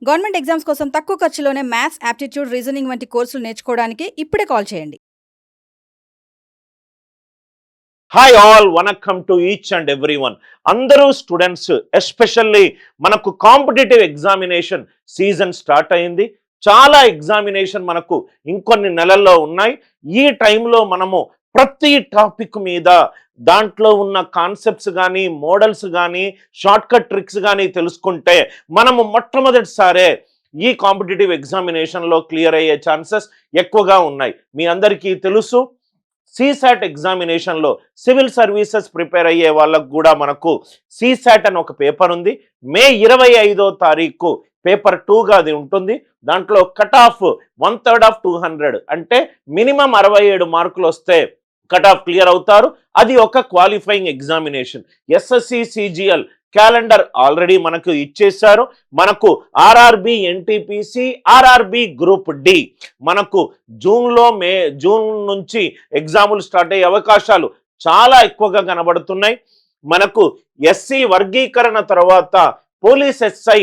Government exams కోసం తక్కువ ఖర్చులోనే maths, aptitude, reasoning వంటి కోర్సులు నేర్చుకోవడానికి ఇప్పుడే కాల్ చేయండి. Hi all, vanakkam to each and every one. అందరూ స్టూడెంట్స్, ఎస్పెషల్లీ మనకు కాంపిటేటివ్ ఎగ్జామినేషన్ సీజన్ స్టార్ట్ అయింది. చాలా ఎగ్జామినేషన్ మనకు ఇంకొన్ని నెలల్లో ఉన్నాయి. ఈ టైంలో మనము ప్రతి టాపిక్ మీద దాంట్లో ఉన్న కాన్సెప్ట్స్ కానీ, మోడల్స్ కానీ, షార్ట్ కట్ ట్రిక్స్ కానీ తెలుసుకుంటే మనము మొట్టమొదటిసారే ఈ కాంపిటేటివ్ ఎగ్జామినేషన్లో క్లియర్ అయ్యే ఛాన్సెస్ ఎక్కువగా ఉన్నాయి. మీ అందరికీ తెలుసు, సిసాట్ ఎగ్జామినేషన్లో సివిల్ సర్వీసెస్ ప్రిపేర్ అయ్యే వాళ్ళకు కూడా మనకు సిసాట్ అని ఒక పేపర్ ఉంది. మే 25వ తారీఖు పేపర్ 2గా అది ఉంటుంది. దాంట్లో కట్ ఆఫ్ 1/3 ఆఫ్ 200, అంటే మినిమం 67 మార్కులు వస్తే కట్ ఆఫ్ క్లియర్ అవుతారు. అది ఒక qualifying examination. SSC CGL calendar already మనకు ఇచ్చేశారు. మనకు RRB, NTPC, RRB group D మనకు జూన్ నుంచి ఎగ్జాములు స్టార్ట్ అయ్యే అవకాశాలు చాలా ఎక్కువగా కనబడుతున్నాయి. మనకు ఎస్సీ వర్గీకరణ తర్వాత police SI,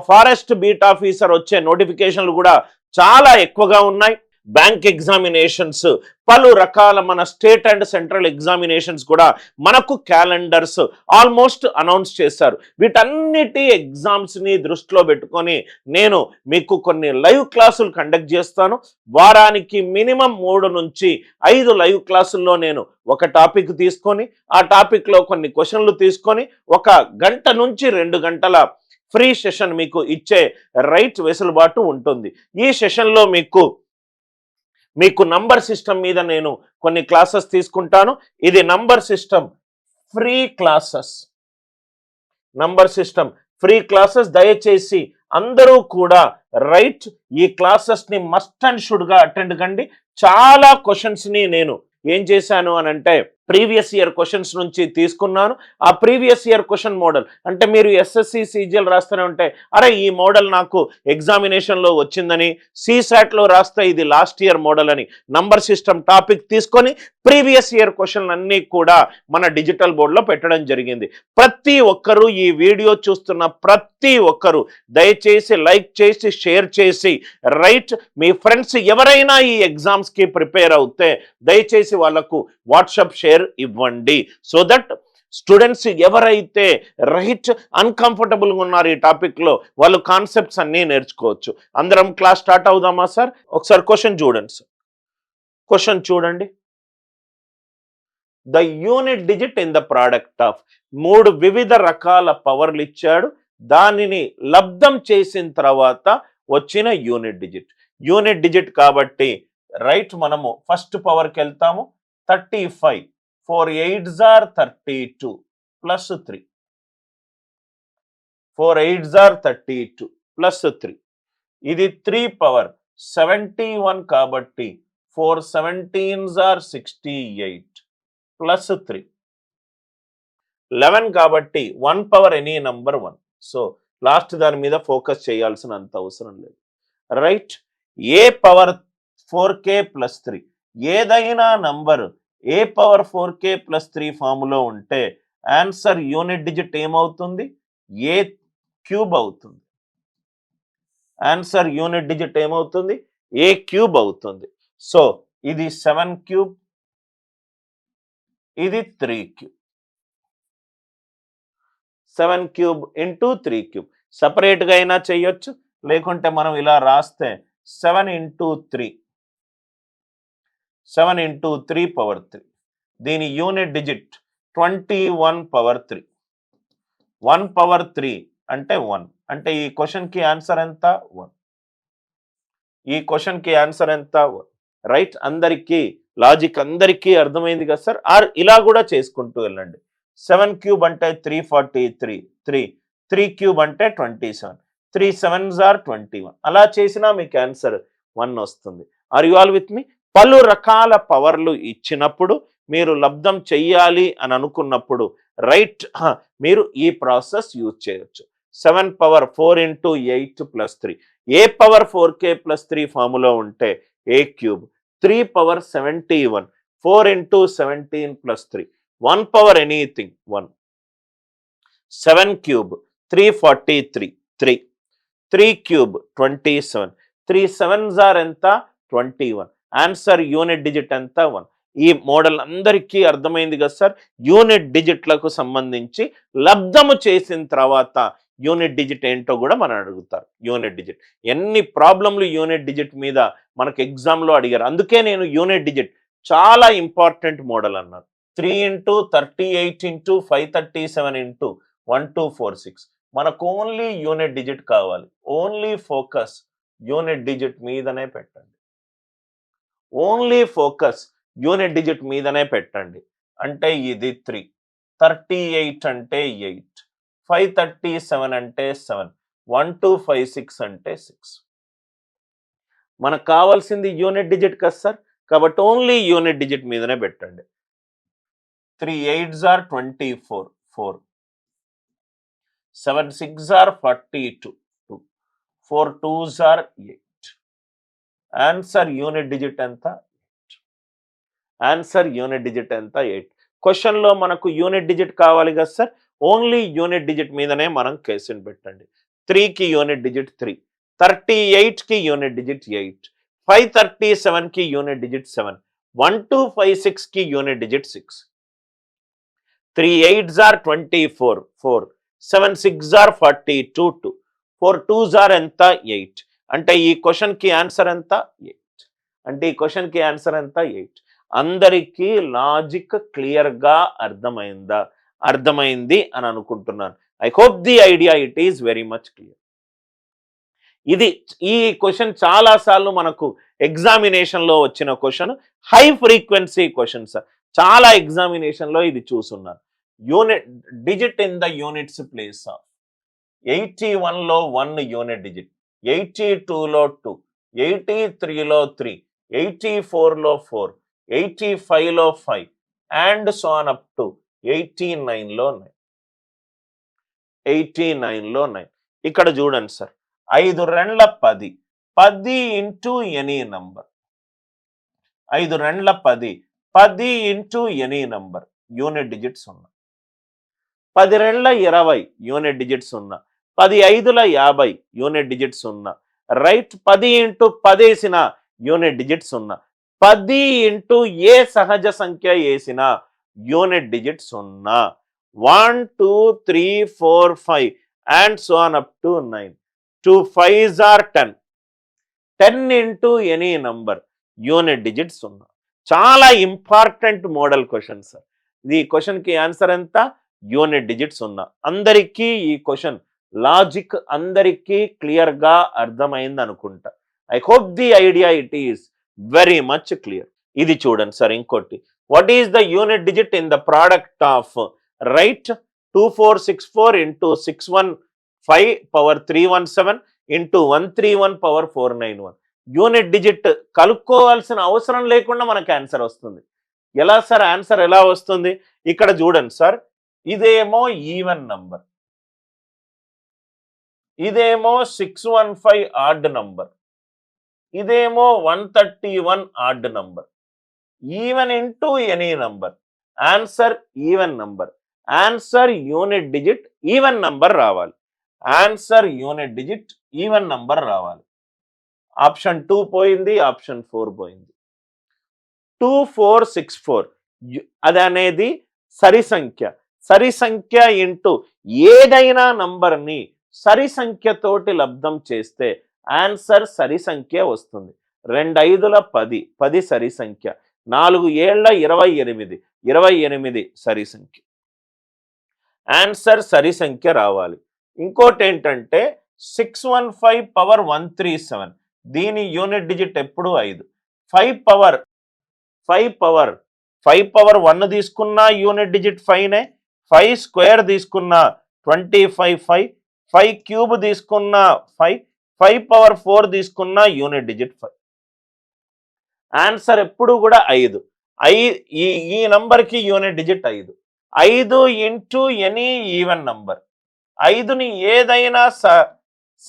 forest beat officer వచ్చే నోటిఫికేషన్లు కూడా చాలా ఎక్కువగా ఉన్నాయి. బ్యాంక్ ఎగ్జామినేషన్స్, పలు రకాల మన స్టేట్ అండ్ సెంట్రల్ ఎగ్జామినేషన్స్ కూడా మనకు క్యాలెండర్స్ ఆల్మోస్ట్ అనౌన్స్ చేశారు. వీటన్నిటి ఎగ్జామ్స్ని దృష్టిలో పెట్టుకొని నేను మీకు కొన్ని లైవ్ క్లాసులు కండక్ట్ చేస్తాను. వారానికి మినిమం 3 నుంచి 5 లైవ్ క్లాసుల్లో నేను ఒక టాపిక్ తీసుకొని ఆ టాపిక్లో కొన్ని క్వశ్చన్లు తీసుకొని 1 గంట నుంచి 2 గంటల ఫ్రీ సెషన్ మీకు ఇచ్చే రైట్ వెసులుబాటు ఉంటుంది. ఈ సెషన్లో మీకు నంబర్ సిస్టమ్ మీద నేను కొన్ని క్లాసెస్ తీసుకుంటాను. ఇది number system free classes. Number system free classes. దయచేసి అందరూ కూడా రైట్ ఈ క్లాసెస్ని మస్ట్ అండ్ షుడ్గా అటెండ్ కండి. చాలా క్వశ్చన్స్ని నేను ఏం చేశాను అని అంటే ప్రీవియస్ ఇయర్ క్వశ్చన్స్ నుంచి తీసుకున్నాను. ఆ ప్రీవియస్ ఇయర్ క్వశ్చన్ మోడల్ అంటే మీరు ఎస్ఎస్సి సిజిఎల్ రాస్తూనే ఉంటే అరే ఈ మోడల్ నాకు ఎగ్జామినేషన్లో వచ్చిందని, సిసాట్లో రాస్తే ఇది లాస్ట్ ఇయర్ మోడల్ అని నంబర్ సిస్టమ్ టాపిక్ తీసుకొని ప్రీవియస్ ఇయర్ క్వశ్చన్లు అన్నీ కూడా మన డిజిటల్ బోర్డులో పెట్టడం జరిగింది. ప్రతి ఒక్కరూ ఈ వీడియో చూస్తున్న ప్రతి ఒక్కరూ దయచేసి లైక్ చేసి షేర్ చేసి రైట్ మీ ఫ్రెండ్స్ ఎవరైనా ఈ ఎగ్జామ్స్కి ప్రిపేర్ అవుతే దయచేసి వాళ్ళకు వాట్సాప్ షేర్ ఇవ్వండి. సో దట్ స్టూడెంట్స్ ఎవరైతే రైట్ అన్కంఫర్టబుల్గా ఉన్నారు ఈ టాపిక్లో వాళ్ళు కాన్సెప్ట్స్ అన్నీ నేర్చుకోవచ్చు. అందరం క్లాస్ స్టార్ట్ అవుదామా సార్? ఒకసారి క్వశ్చన్ చూడండి సార్. క్వశ్చన్ చూడండి. The unit digit in the product of 3 వివిధ రకాల పవర్లు ఇచ్చాడు. దానిని లబ్ధం చేసిన తర్వాత వచ్చిన యూనిట్ డిజిట్. యూనిట్ డిజిట్ కాబట్టి రైట్ మనము ఫస్ట్ పవర్కి వెళ్తాము. 35 4 8s are 32 plus 3. 4 8s are 32 plus 3. ఇది 3 పవర్ 71 కాబట్టి 4 17s are 68 plus 3. 11 కాబట్టి 1 power any number 1. So last దాని మీద ఫోకస్ చేయాల్సినంత అవసరం లేదు. రైట్ ఏ పవర్ 4k plus 3 ఏదైనా నంబర్ ఏ పవర్ 4k plus 3 ఫార్ములో ఉంటే ఆన్సర్ యూనిట్ డిజిట్ ఏమవుతుంది? ఏ క్యూబ్ అవుతుంది. ఆన్సర్ యూనిట్ డిజిట్ ఏమవుతుంది? ఏ క్యూబ్ అవుతుంది. సో ఇది 7 క్యూబ్, ఇది 3 క్యూబ్. 7 cube into 3 cube. సపరేట్గా అయినా చేయొచ్చు, లేకుంటే మనం ఇలా రాస్తే 7 ఇంటూ 3 7 ఇంటూ 3 పవర్ 3. దీని యూనిట్ డిజిట్ 21 పవర్ 3. 1 పవర్ 3 అంటే 1. అంటే ఈ క్వశ్చన్కి ఆన్సర్ ఎంత? 1. ఈ క్వశ్చన్కి ఆన్సర్ ఎంత? 1. రైట్ అందరికీ లాజిక్ అందరికీ అర్థమైంది కదా సార్? ఇలా కూడా చేసుకుంటూ వెళ్ళండి. 7 క్యూబ్ అంటే 343. 3 క్యూబ్ అంటే 27. 3 7s are 21. అలా చేసినా మీకు ఆన్సర్ 1 వస్తుంది. ఆర్ యు ఆల్ విత్ మీ? పలు రకాల పవర్లు ఇచ్చినప్పుడు మీరు లబ్ధం చెయ్యాలి అని అనుకున్నప్పుడు రైట్ మీరు ఈ ప్రాసెస్ యూజ్ చేయొచ్చు. 7 power 4 into 8 plus 3. A power 4k plus 3 ఫార్ములో ఉంటే A cube. 3 power 71. 4 into 17 plus 3. 1 power anything 1. 7 cube 343. 3. 3 cube 27, 3 7s are ఎంత 21. ఆన్సర్ యూనిట్ డిజిట్ ఎంత 1. ఈ మోడల్ అందరికీ అర్థమైంది కదా సార్. యూనిట్ డిజిట్లకు సంబంధించి లబ్ధము చేసిన తర్వాత యూనిట్ డిజిట్ ఏంటో కూడా మనం అడుగుతారు. యూనిట్ డిజిట్ ఎన్ని ప్రాబ్లంలు యూనిట్ డిజిట్ మీద మనకు ఎగ్జామ్లో అడిగారు. అందుకే నేను యూనిట్ డిజిట్ చాలా ఇంపార్టెంట్ మోడల్ అన్నాను. 3 ఇంటూ 38 ఇంటూ 537 ఇంటూ 1246. మనకు ఓన్లీ యూనిట్ డిజిట్ కావాలి. ఓన్లీ ఫోకస్ యూనిట్ డిజిట్ మీదనే పెట్టండి. ఓన్లీ ఫోకస్ యూనిట్ డిజిట్ మీదనే పెట్టండి. అంటే ఇది 3, 38 అంటే 8, 537 అంటే 7, 1256 అంటే 6. మనకు కావాల్సింది యూనిట్ డిజిట్ కదా సార్. కాబట్టి ఓన్లీ యూనిట్ డిజిట్ మీదనే పెట్టండి. 3 8s are 24, 4, 7 6s are 42, 2, 4 2s are 8. Answer unit digit ఎంత? ఆన్సర్ యూనిట్ డిజిట్ ఎంత? 8. క్వశ్చన్లో మనకు యూనిట్ డిజిట్ కావాలి కదా సార్. ఓన్లీ యూనిట్ డిజిట్ మీదనే మనం కేసుని పెట్టండి. 3కి యూనిట్ డిజిట్ 3, 38కి యూనిట్ డిజిట్ 8, 537కి యూనిట్ డిజిట్ 7, 1256కి unit digit 6. 3 8s are 24, 4, 7 6s are 42, 2, 4 2s are ఎంత 8. అంటే ఈ క్వశ్చన్కి ఆన్సర్ ఎంత? 8. అంటే ఈ క్వశ్చన్కి ఆన్సర్ ఎంత? 8. అందరికీ లాజిక్ క్లియర్గా అర్థమైంది అని అనుకుంటున్నాను. I hope the idea it is very much clear. ఈ క్వశ్చన్ చాలాసార్లు మనకు ఎగ్జామినేషన్లో వచ్చిన question, high frequency question sir. చాలా ఎగ్జామినేషన్లో ఇది చూసున్నాను. Unit digit in the units place of 81లో 1 యూనిట్ డిజిట్, 82లో 2, 83లో 3, 84లో 4, 85లో 5 and so on up to 89లో 9. 89లో 9. ఇక్కడ చూడండి సార్, 5 రెండ్ల 10, 10 ఇంటూ ఎనీ నంబర్. 5 రెండ్ల 10, 10 into any number, unit digit 0. 10 రెండ్ల 20, unit digit 0. 10 5ల 50, unit digit 0. Right. 10 into 10 వేసిన యూనిట్ డిజిట్ 0. 10 ఇంటూ ఏ సహజ సంఖ్య వేసిన unit digit 0. 1 2 3 4 5 and so on up to 9. 2 5s are 10. 10 into any number, unit digit 0. చాలా important model question sir. ఈ క్వశ్చన్కి answer ఎంత? Unit digit 0. అందరికీ ఈ క్వశ్చన్ లాజిక్ అందరికీ క్లియర్గా అర్థమైంది అనుకుంటా. I hope the idea it is very much clear. ఇది చూడండి సార్. ఇంకోటి, what is the unit digit in the product of right 2464 into 615 power 317 into 131 power 491. Unit digit కలుపుకోవాల్సిన అవసరం లేకుండా మనకు ఆన్సర్ వస్తుంది. ఎలా సార్ ఆన్సర్ ఎలా వస్తుంది? ఇక్కడ చూడండి సార్, ఇదేమో ఈవెన్ నంబర్, ఇదేమో 615 ఆడ్ నంబర్, ఇదేమో 131 odd number. Even into any number, answer even number. Answer unit digit even number రావాలి. Answer unit digit even number రావాలి. ఆప్షన్ 2 పోయింది, ఆప్షన్ 4 పోయింది. 2464 అది అనేది సరి సంఖ్య. సరి సంఖ్య ఇంటూ ఏదైనా నంబర్ని సరి సంఖ్యతోటి లబ్ధం చేస్తే ఆన్సర్ సరి సంఖ్య వస్తుంది. 2 5ల 10, 10 సరి సంఖ్య. 4 7ల 28, 28 సరి సంఖ్య. ఆన్సర్ సరి సంఖ్య రావాలి. ఇంకోటి ఏంటంటే 615 పవర్ 137, దీని యూనిట్ డిజిట్ ఎప్పుడు 5. 5 పవర్ 1 తీసుకున్నా యూనిట్ డిజిట్ 5నే. 5 స్క్వేర్ తీసుకున్నా 25 5, 5 క్యూబ్ తీసుకున్నా 5, 5 పవర్ 4 తీసుకున్నా యూనిట్ డిజిట్ 5. ఆన్సర్ ఎప్పుడు కూడా 5. ఈ నంబర్కి unit digit 5. 5 into any even number. 5ని ఏదైనా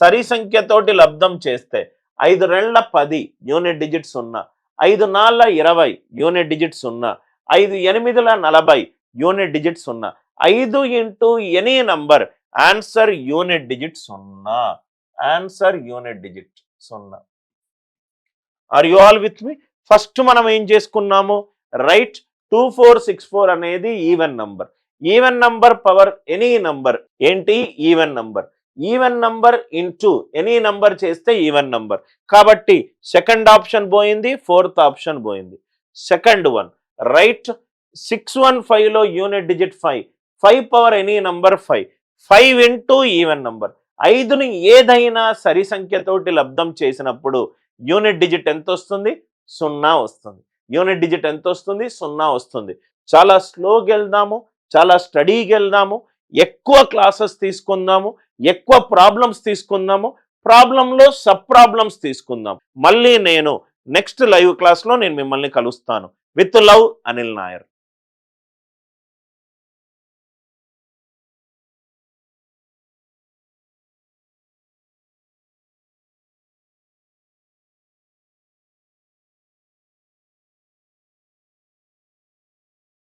సరి సంఖ్యతోటి లబ్ధం చేస్తే 5 రెండ్ల 10, యూనిట్ డిజిట్ 0. 5 4ల 20, యూనిట్ డిజిట్ 0. 5 8ల 40, unit digit 0. 5 into any number, answer unit digit 0. Answer unit digit 0. Are you all with me? First మనం ఏం చేసుకున్నాము, రైట్ 2464 అనేది even number. Even number power any number ఏంటి? Even number. Even number into any number చేస్తే even number. కాబట్టి second option పోయింది, fourth option పోయింది. Second one, right 615లో unit digit 5. 5 power any number 5. 5 into even number. 5ని ఏదైనా సరి సంఖ్యతోటి లబ్ధం చేసినప్పుడు యూనిట్ డిజిట్ ఎంత వస్తుంది? 0 వస్తుంది. యూనిట్ డిజిట్ ఎంత వస్తుంది? 0 వస్తుంది. చాలా స్లోగా వెళ్దాము, చాలా స్టడీగా వెళ్దాము, ఎక్కువ క్లాసెస్ తీసుకుందాము, ఎక్కువ ప్రాబ్లమ్స్ తీసుకుందాము, ప్రాబ్లంలో సబ్ ప్రాబ్లమ్స్ తీసుకుందాం. మళ్ళీ నేను నెక్స్ట్ లైవ్ క్లాస్లో నేను మిమ్మల్ని కలుస్తాను. With love, Anil Nair.